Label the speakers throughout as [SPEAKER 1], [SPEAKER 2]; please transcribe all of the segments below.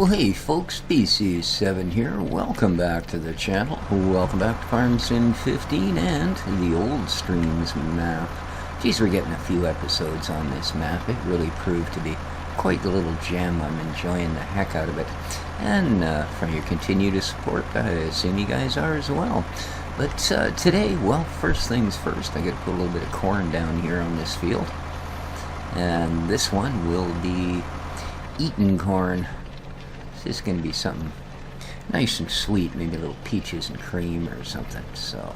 [SPEAKER 1] Hey folks, BC7 here. Welcome back to the channel. Welcome back to Farm Sim 15 and the old streams map. Geez, we're getting a few episodes on this map. It really proved to be quite the little gem. I'm enjoying the heck out of it. And from your continued support, I assume you guys are as well. But today, well, first things first, I got to put a little bit of corn down here on this field. And this one will be eaten corn. This is going to be something nice and sweet, maybe a little peaches and cream or something. So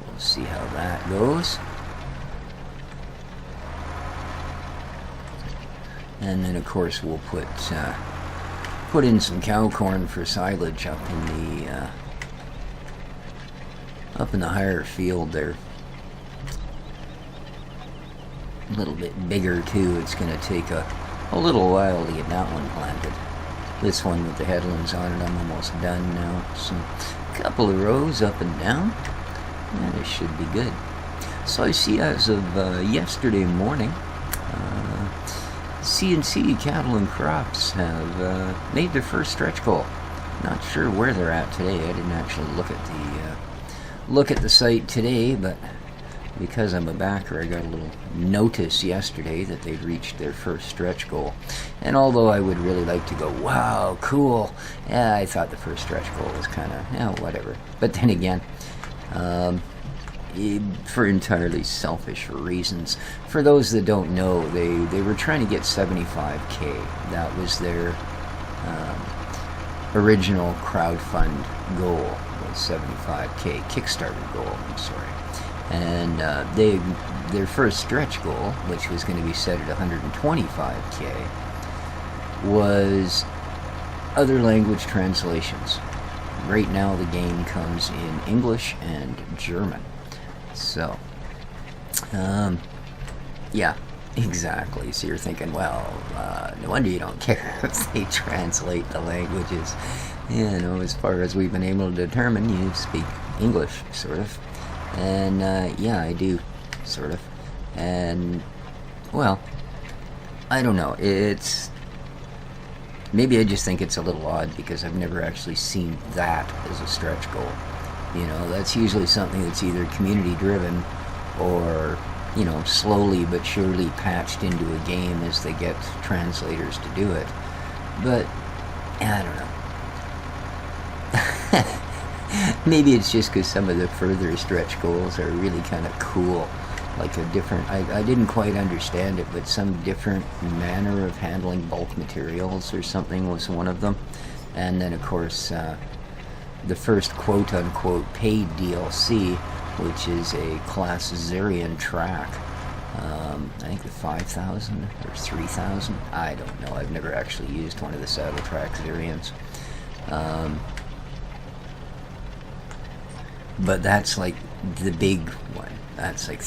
[SPEAKER 1] we'll see how that goes. And then of course we'll put in some cow corn for silage up in the higher field there. A little bit bigger too. It's going to take a little while to get that one planted. This one with the headlands on it, I'm almost done now. Some couple of rows up and down, and it should be good. So I see as of yesterday morning, CNC Cattle and Crops have made their first stretch goal. Not sure where they're at today. I didn't actually look at the site today, but because I'm a backer, I got a little notice yesterday that they'd reached their first stretch goal. And although I would really like to go, wow, cool, yeah, I thought the first stretch goal was kind of, whatever. But then again, for entirely selfish reasons, for those that don't know, they were trying to get 75K. That was their original crowdfund goal, was 75K, Kickstarter goal, I'm sorry. And their first stretch goal, which was going to be set at 125K, was other language translations. Right now the game comes in English and German. So, yeah, exactly. So you're thinking, well, no wonder you don't care if they translate the languages. You know, as far as we've been able to determine, you speak English, sort of. And, yeah, I do, sort of. And, well, I don't know. Maybe I just think it's a little odd because I've never actually seen that as a stretch goal. You know, that's usually something that's either community-driven or, you know, slowly but surely patched into a game as they get translators to do it. But, I don't know. Maybe it's just because some of the further stretch goals are really kind of cool. Like a different, I didn't quite understand it, but some different manner of handling bulk materials or something was one of them. And then, of course, the first quote-unquote paid DLC, which is a class Zerian track. I think the 5,000 or 3,000. I don't know. I've never actually used one of the saddle track Zerians. But that's like the big one. That's like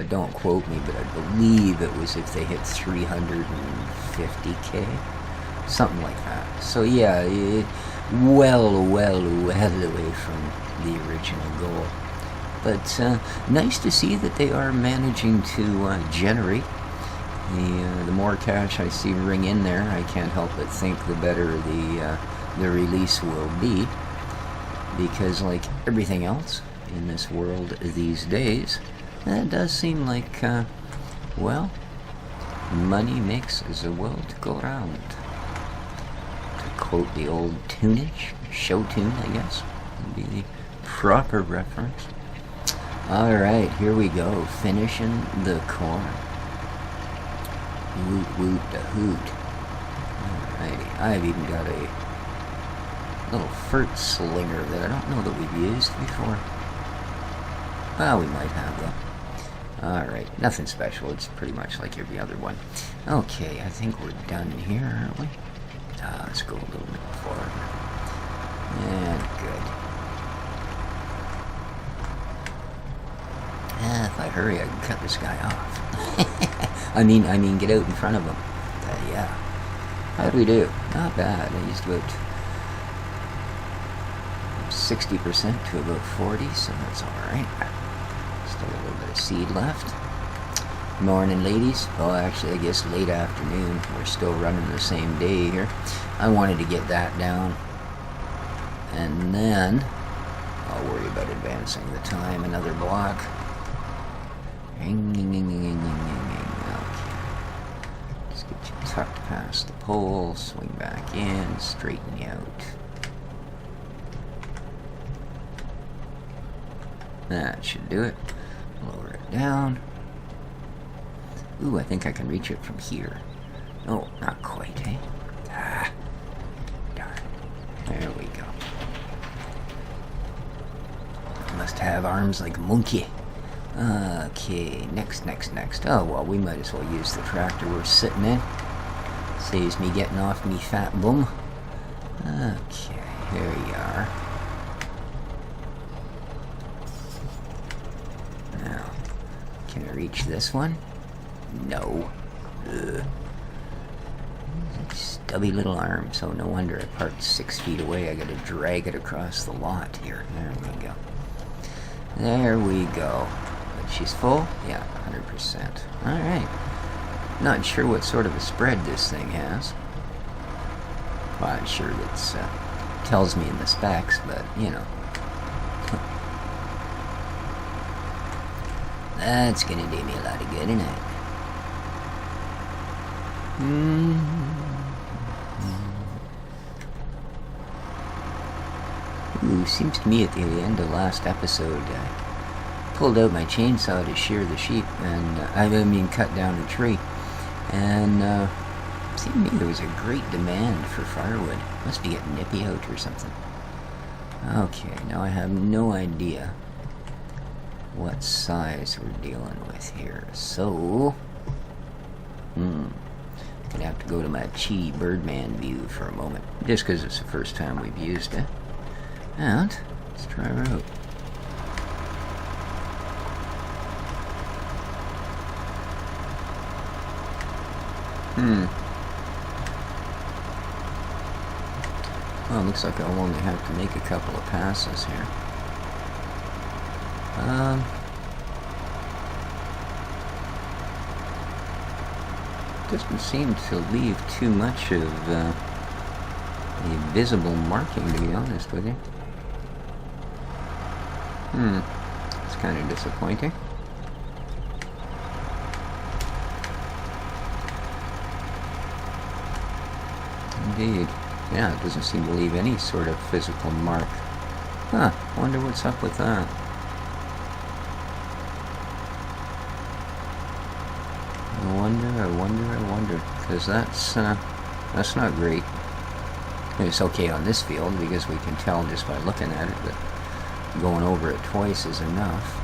[SPEAKER 1] don't quote me, but I believe it was if they hit 350K, something like that. So yeah, well away from the original goal. But nice to see that they are managing to generate. The more cash I see ring in there, I can't help but think the better the release will be. Because like everything else in this world these days, it does seem like, well, money makes the world go round. To quote the old tunage, show tune, I guess, would be the proper reference. Alright, here we go, finishing the corn. Woot woot da hoot. Alrighty, I've even got a little Fendt slinger that I don't know that we've used before. Well, we might have though. Alright, nothing special. It's pretty much like every other one. Okay, I think we're done here, aren't we? Let's go a little bit forward. And good. If I hurry, I can cut this guy off. I mean, get out in front of him. Yeah. How'd we do? Not bad. I used about 60% to about 40, so that's alright. Still a little bit of seed left. Morning, ladies. Well, actually, I guess late afternoon. We're still running the same day here. I wanted to get that down. And then I'll worry about advancing the time another block. Okay. Just get you tucked past the pole, swing back in, straighten you out. That should do it. Lower it down. Ooh, I think I can reach it from here. Oh, not quite, eh? Ah, darn. There we go. Must have arms like a monkey. Okay, next. Oh, well, we might as well use the tractor we're sitting in. Saves me getting off me fat bum. Okay, here you are. Now, can I reach this one? No. Ugh. Stubby little arm, so no wonder I parked 6 feet away. I gotta drag it across the lot here. There we go. There we go. But she's full? Yeah, 100%. Alright. Not sure what sort of a spread this thing has. Well, I'm sure it tells me in the specs, but, you know. That's gonna do me a lot of good, isn't it? Ooh, seems to me at the end of last episode, I pulled out my chainsaw to shear the sheep, and I mean cut down a tree, and seemed to me there was a great demand for firewood. Must be getting nippy out or something. Okay, now I have no idea what size we're dealing with here, so gonna have to go to my Chi Birdman view for a moment, just because it's the first time we've used it. And let's try her out. Well, it looks like I'll only have to make a couple of passes here. Doesn't seem to leave too much of a visible marking, to be honest with you. It's kind of disappointing. Indeed. Yeah, it doesn't seem to leave any sort of physical mark. Huh, wonder what's up with that. I wonder, because that's not great. It's okay on this field because we can tell just by looking at it that going over it twice is enough.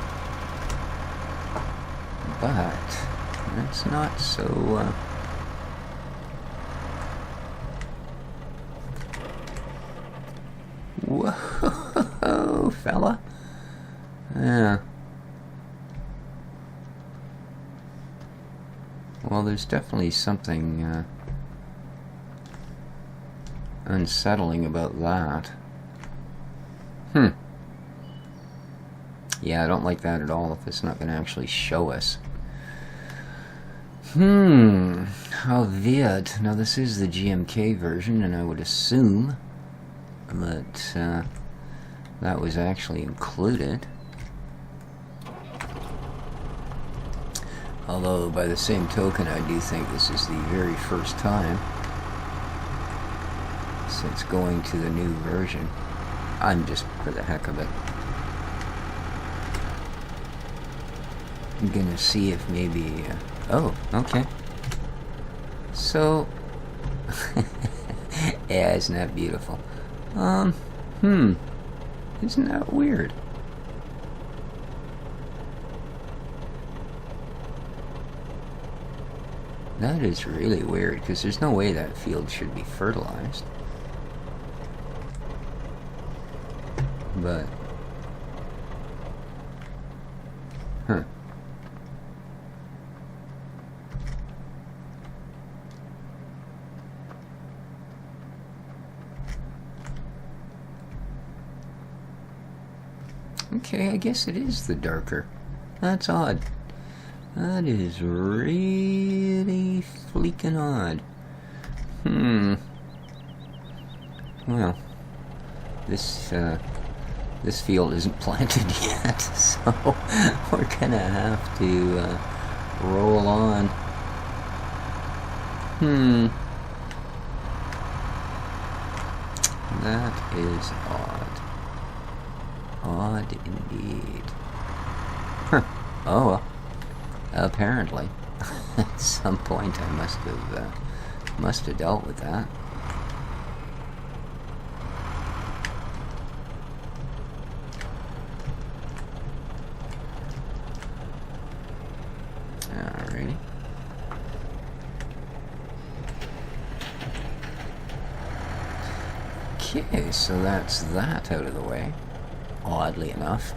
[SPEAKER 1] But that's not so. Whoa, fella. Yeah. Well, there's definitely something unsettling about that. Yeah, I don't like that at all if it's not going to actually show us. How weird. Now, this is the GMK version, and I would assume that that was actually included. Although, by the same token, I do think this is the very first time since going to the new version. I'm just for the heck of it. I'm gonna see if maybe... oh, okay. So... yeah, isn't that beautiful? Isn't that weird? That is really weird, because there's no way that field should be fertilized. But... okay, I guess it is the darker. That's odd. That is really fleeking odd. Well, this field isn't planted yet, so we're gonna have to roll on. That is odd. Odd indeed. Huh. Oh well. Apparently. At some point I must have dealt with that. Alrighty. Okay, so that's that out of the way. Oddly enough.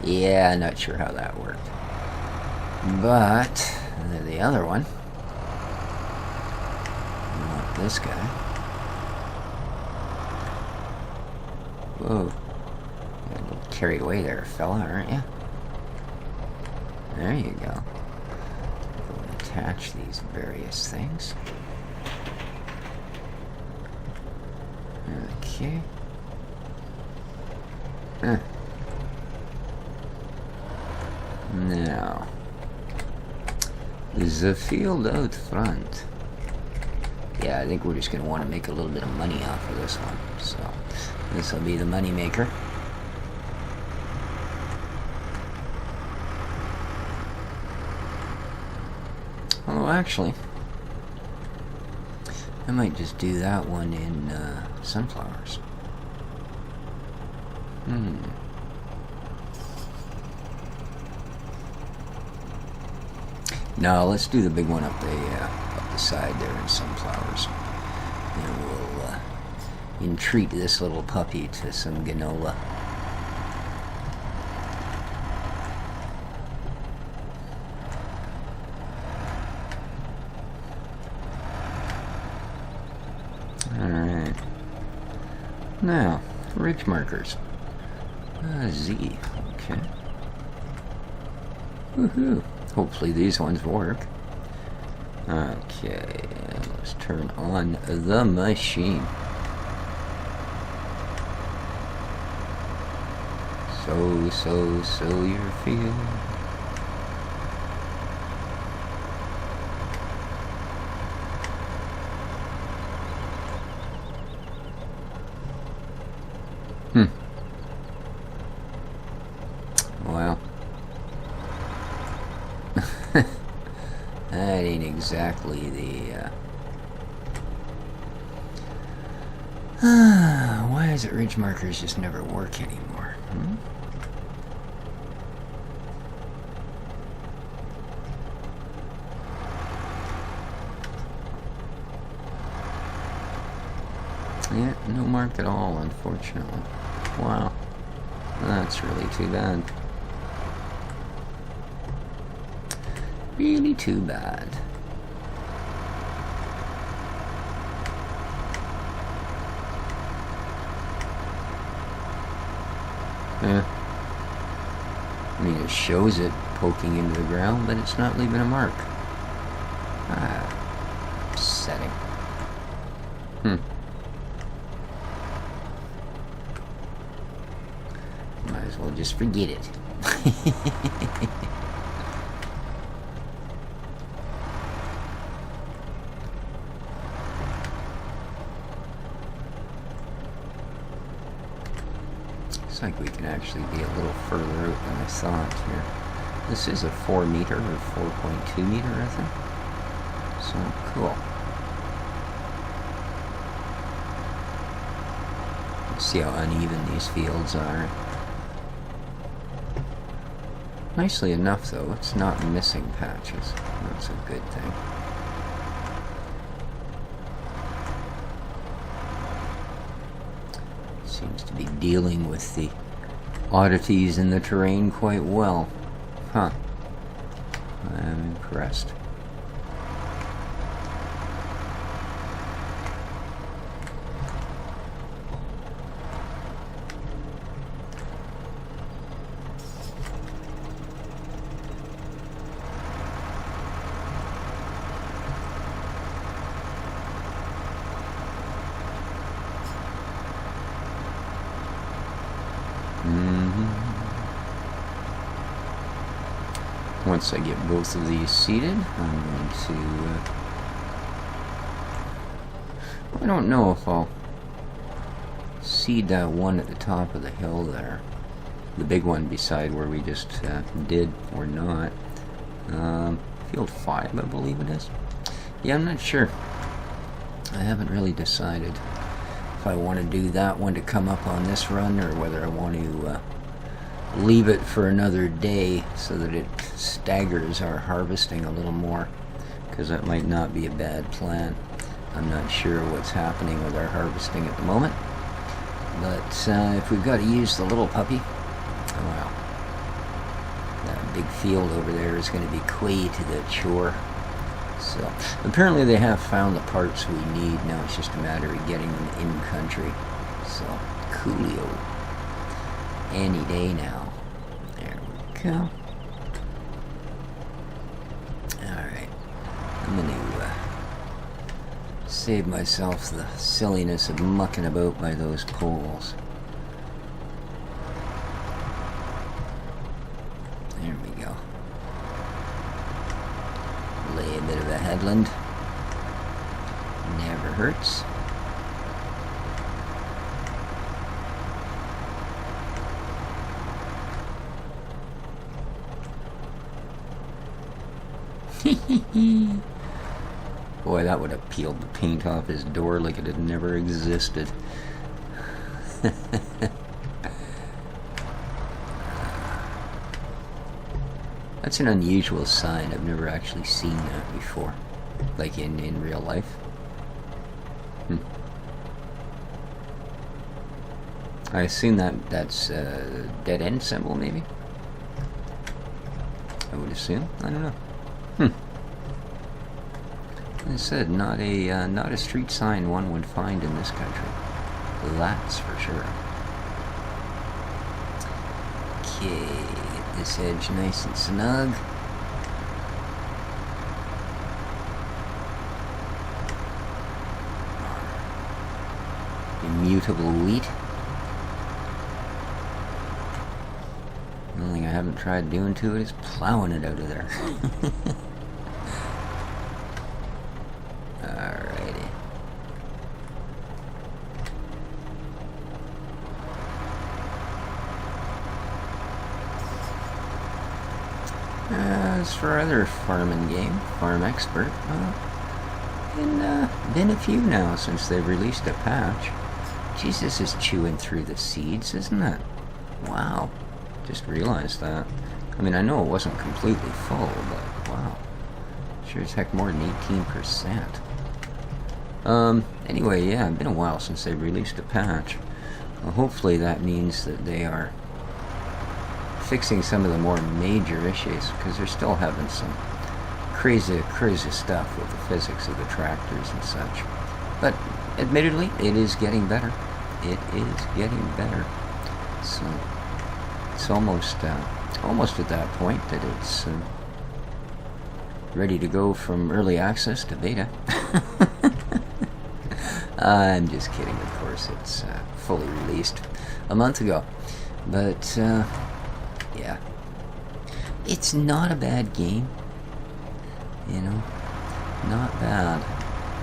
[SPEAKER 1] Yeah, not sure how that worked. But the other one, not this guy. Whoa. You're a little carried away there, fella, aren't you? There you go. Go and attach these various things. Okay. Now, the field out front. Yeah, I think we're just going to want to make a little bit of money off of this one. So, this will be the money maker. Oh, actually, I might just do that one in sunflowers. No, let's do the big one up the side there in sunflowers. And we'll entreat this little puppy to some granola. Alright. Now, ridge markers. Z. Okay. Woohoo. Hopefully these ones work. Okay, let's turn on the machine. So your field. Well. That ain't exactly the, why is it ridge markers just never work anymore? Yeah, no mark at all, unfortunately. Wow. That's really too bad. Really too bad. Yeah. I mean, it shows it poking into the ground, but it's not leaving a mark. Upsetting. Might as well just forget it. Looks like we can actually be a little further out than I thought here. This is a 4 meter or 4.2 meter, I think. So cool. Let's see how uneven these fields are. Nicely enough, though, it's not missing patches. That's a good thing. Seems to be dealing with the oddities in the terrain quite well. Huh. I'm impressed. Once I get both of these seated, I'm going to... I don't know if I'll seed that one at the top of the hill there. The big one beside where we just did, or not. Field 5, I believe it is. Yeah, I'm not sure. I haven't really decided if I want to do that one to come up on this run, or whether I want to leave it for another day so that it staggers our harvesting a little more, because that might not be a bad plan. I'm not sure what's happening with our harvesting at the moment, but if we've got to use the little puppy, oh well, that big field over there is going to be quite the chore. So apparently they have found the parts we need. Now it's just a matter of getting them in country. So coolio. Any day now. There we go. Alright. I'm going to save myself the silliness of mucking about by those poles. There we go. Lay a bit of a headland. Never hurts. Boy, that would have peeled the paint off his door like it had never existed. That's an unusual sign. I've never actually seen that before. Like in real life. I assume that's a dead end symbol, maybe? I would assume. I don't know. Like I said, not a street sign one would find in this country. That's for sure. Okay, get this edge nice and snug. Immutable wheat. The only thing I haven't tried doing to it is plowing it out of there. Alrighty. As for other farming game, Farm Expert, been a few now since they've released a patch. Jesus is chewing through the seeds, isn't it? Wow. Just realized that. I mean, I know it wasn't completely full, but wow. Sure as heck more than 18%. Anyway, yeah, it's been a while since they released a patch. Well, hopefully that means that they are fixing some of the more major issues, because they're still having some crazy stuff with the physics of the tractors and such. But admittedly, it is getting better. It is getting better. So it's almost at that point that it's ready to go from early access to beta. I'm just kidding, of course. It's fully released a month ago. But yeah, it's not a bad game. You know, not bad.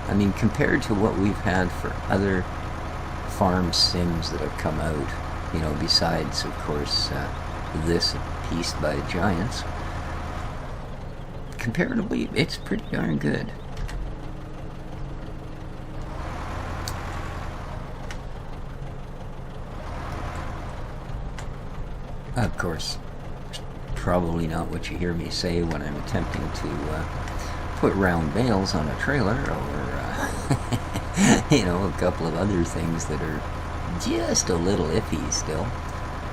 [SPEAKER 1] I mean, compared to what we've had for other farm sims that have come out, you know, besides, of course, this piece by Giants, comparatively, it's pretty darn good. Of course, probably not what you hear me say when I'm attempting to put round bales on a trailer, or you know, a couple of other things that are just a little iffy still.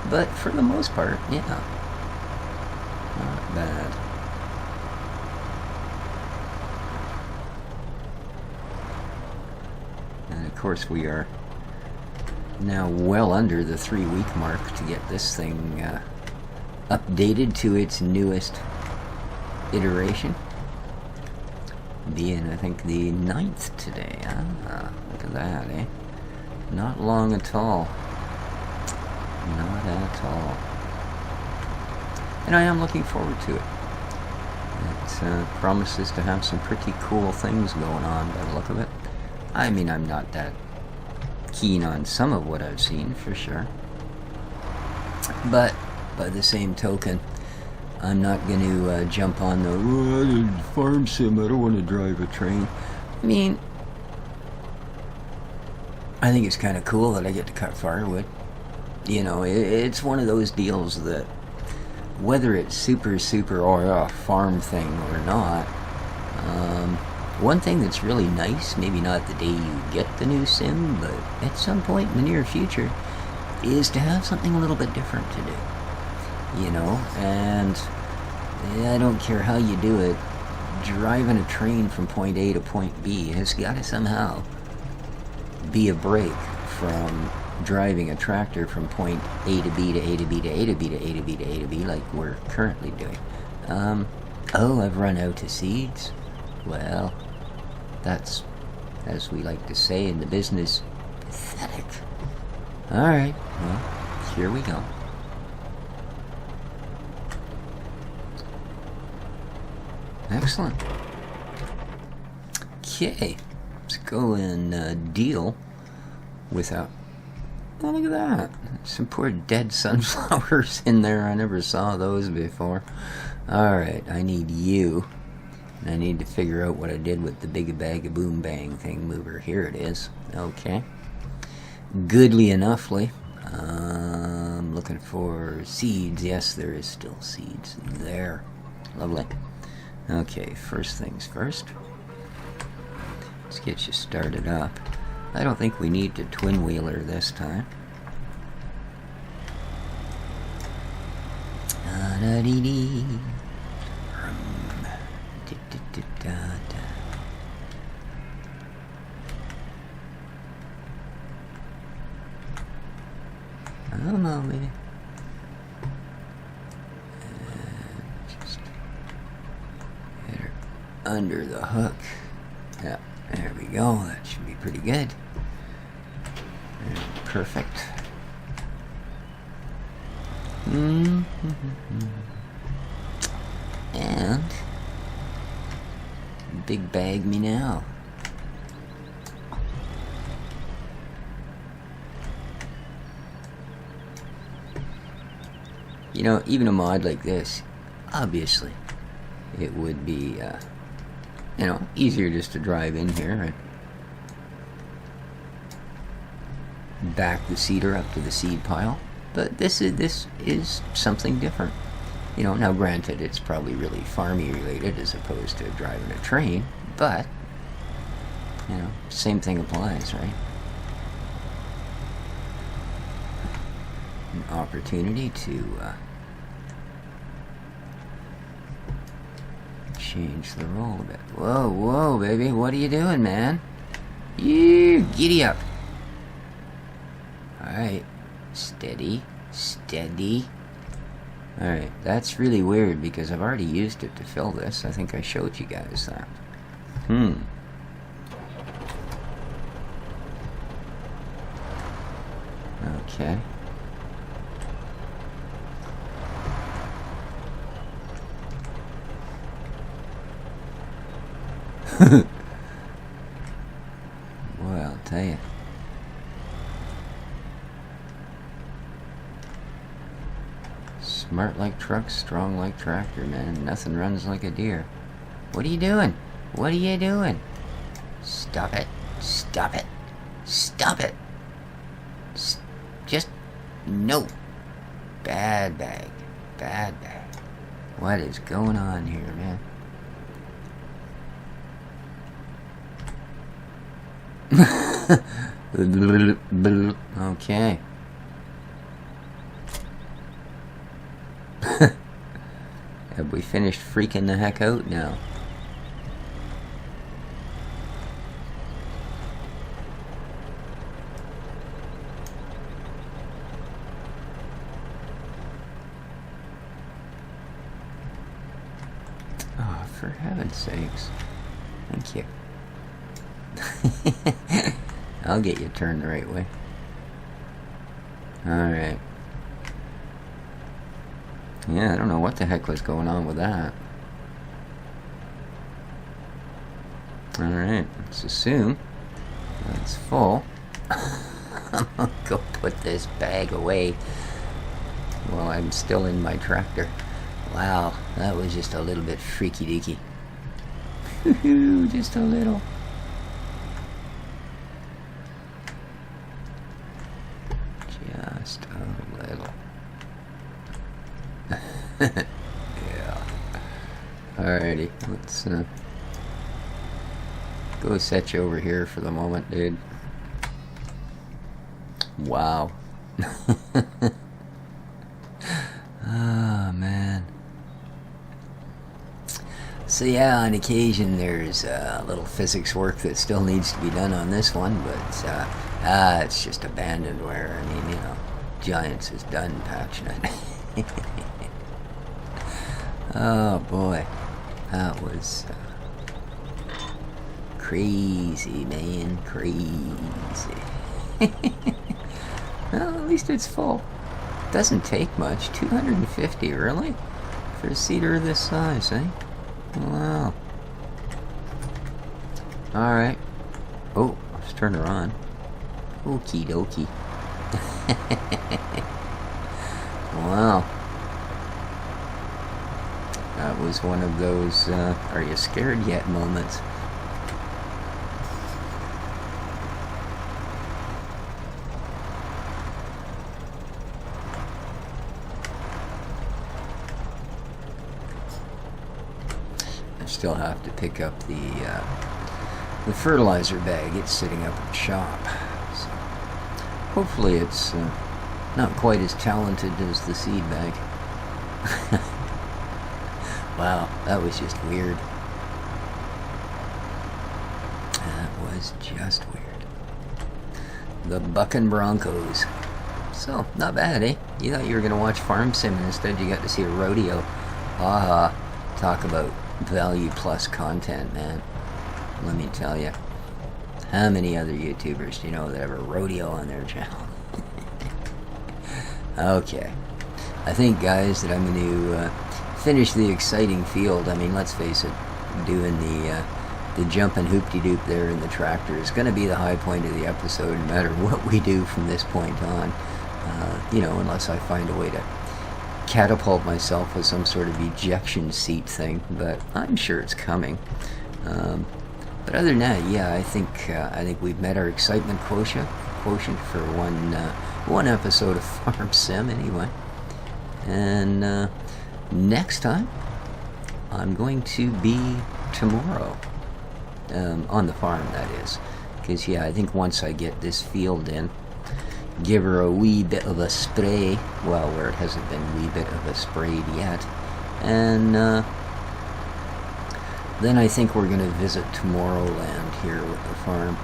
[SPEAKER 1] But for the most part, yeah, not bad. And of course we are now well under the 3-week mark to get this thing updated to its newest iteration. Being, I think, the 9th today. Look at that, eh? Not long at all. Not at at all. And I am looking forward to it. It promises to have some pretty cool things going on by the look of it. I mean, I'm not that keen on some of what I've seen, for sure. But by the same token, I'm not going to jump on the farm sim, I don't want to drive a train. I mean, I think it's kind of cool that I get to cut firewood. You know, it's one of those deals that, whether it's super or a farm thing or not, one thing that's really nice, maybe not the day you get the new sim, but at some point in the near future, is to have something a little bit different to do. You know, and I don't care how you do it, driving a train from point A to point B has got to somehow be a break from driving a tractor from point A to B to A to B to A to B to A to B to A to B like we're currently doing. Oh, I've run out of seeds. Well, that's, as we like to say in the business, pathetic. Alright, well, here we go. Excellent. Okay, let's go and deal with a... Oh, look at that. Some poor dead sunflowers in there. I never saw those before. Alright, I need you. And I need to figure out what I did with the big bag of boom bang thing mover. Here it is. Okay. Goodly enoughly. I'm looking for seeds. Yes, there is still seeds there. Lovely. Okay, first things first. Let's get you started up. I don't think we need to twin wheeler this time. Da-da-dee-dee. Come on, baby. Just get her under the hook. Yeah, there we go. That should be pretty good. Perfect. And big bag me now. You know, even a mod like this, obviously, it would be, you know, easier just to drive in here and back the seeder up to the seed pile. But this is something different. You know, now granted, it's probably really farmy related as opposed to driving a train, but, you know, same thing applies, right? An opportunity to change the roll a bit. Whoa, whoa, baby, what are you doing, man? You giddy up. Alright, steady, steady. Alright, that's really weird because I've already used it to fill this. I think I showed you guys that. Okay. Boy, I'll tell you. Smart like truck, strong like tractor, man. Nothing runs like a deer. What are you doing? What are you doing? Stop it. Stop it. Stop it. Just, no. Bad bag. Bad bag. What is going on here, man? Okay. Have we finished freaking the heck out now? Oh, for heaven's sakes. Thank you. I'll get you turned the right way. Alright. Yeah, I don't know what the heck was going on with that. Alright, let's assume that's full. I'm gonna go put this bag away while I'm still in my tractor. Wow, that was just a little bit freaky deaky. Just a little. Just a little. Yeah. Alrighty, let's go set you over here for the moment, dude. Wow. Oh, man. So yeah, on occasion there's a little physics work that still needs to be done on this one, but it's just abandoned wear. I mean, you know, Giants is done patching it. Oh boy, that was crazy, man, crazy. Well, at least it's full. Doesn't take much. 250, really? For a seeder this size, eh? Wow. Alright. Oh, let's turn her on. Okie dokie. Wow. That was one of those, are you scared yet moments. I still have to pick up the fertilizer bag. It's sitting up in the shop. So hopefully it's not quite as talented as the seed bag. Wow, that was just weird. That was just weird. The Buckin' Broncos. So, not bad, eh? You thought you were going to watch Farm Sim, and instead you got to see a rodeo. Aha. Talk about value plus content, man. Let me tell you. How many other YouTubers do you know that have a rodeo on their channel? Okay. I think, guys, that I'm going to finish the exciting field. I mean, let's face it, doing the jumping hoop-de-doop there in the tractor is going to be the high point of the episode, no matter what we do from this point on. You know, unless I find a way to catapult myself with some sort of ejection seat thing, but I'm sure it's coming. But other than that, yeah, I think we've met our excitement quotient for one episode of Farm Sim, anyway. And next time, I'm going to be tomorrow on the farm. That is, because yeah, I think once I get this field in, give her a wee bit of a spray, well, where it hasn't been a wee bit of a sprayed yet, and then I think we're going to visit Tomorrowland here with the farm,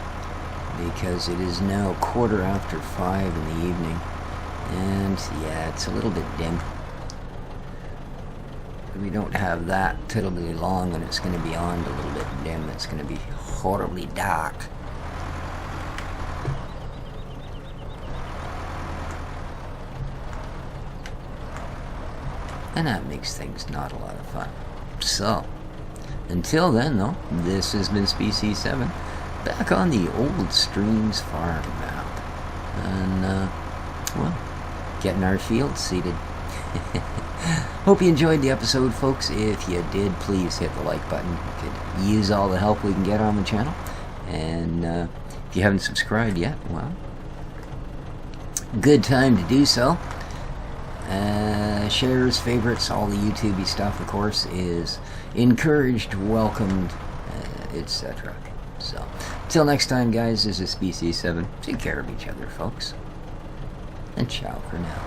[SPEAKER 1] because it is now 5:15 in the evening, and yeah, it's a little bit dim. We don't have that terribly long, and it's going to be on a little bit dim. It's going to be horribly dark. And that makes things not a lot of fun. So, until then, though, this has been Species 7, back on the Old Streams farm map. And, well, getting our field seeded. Hope you enjoyed the episode, folks. If you did, please hit the like button. We could use all the help we can get on the channel. And if you haven't subscribed yet, well, good time to do so. Shares, favorites, all the YouTubey stuff, of course, is encouraged, welcomed, etc. So, until next time, guys, this is Species 7. Take care of each other, folks. And ciao for now.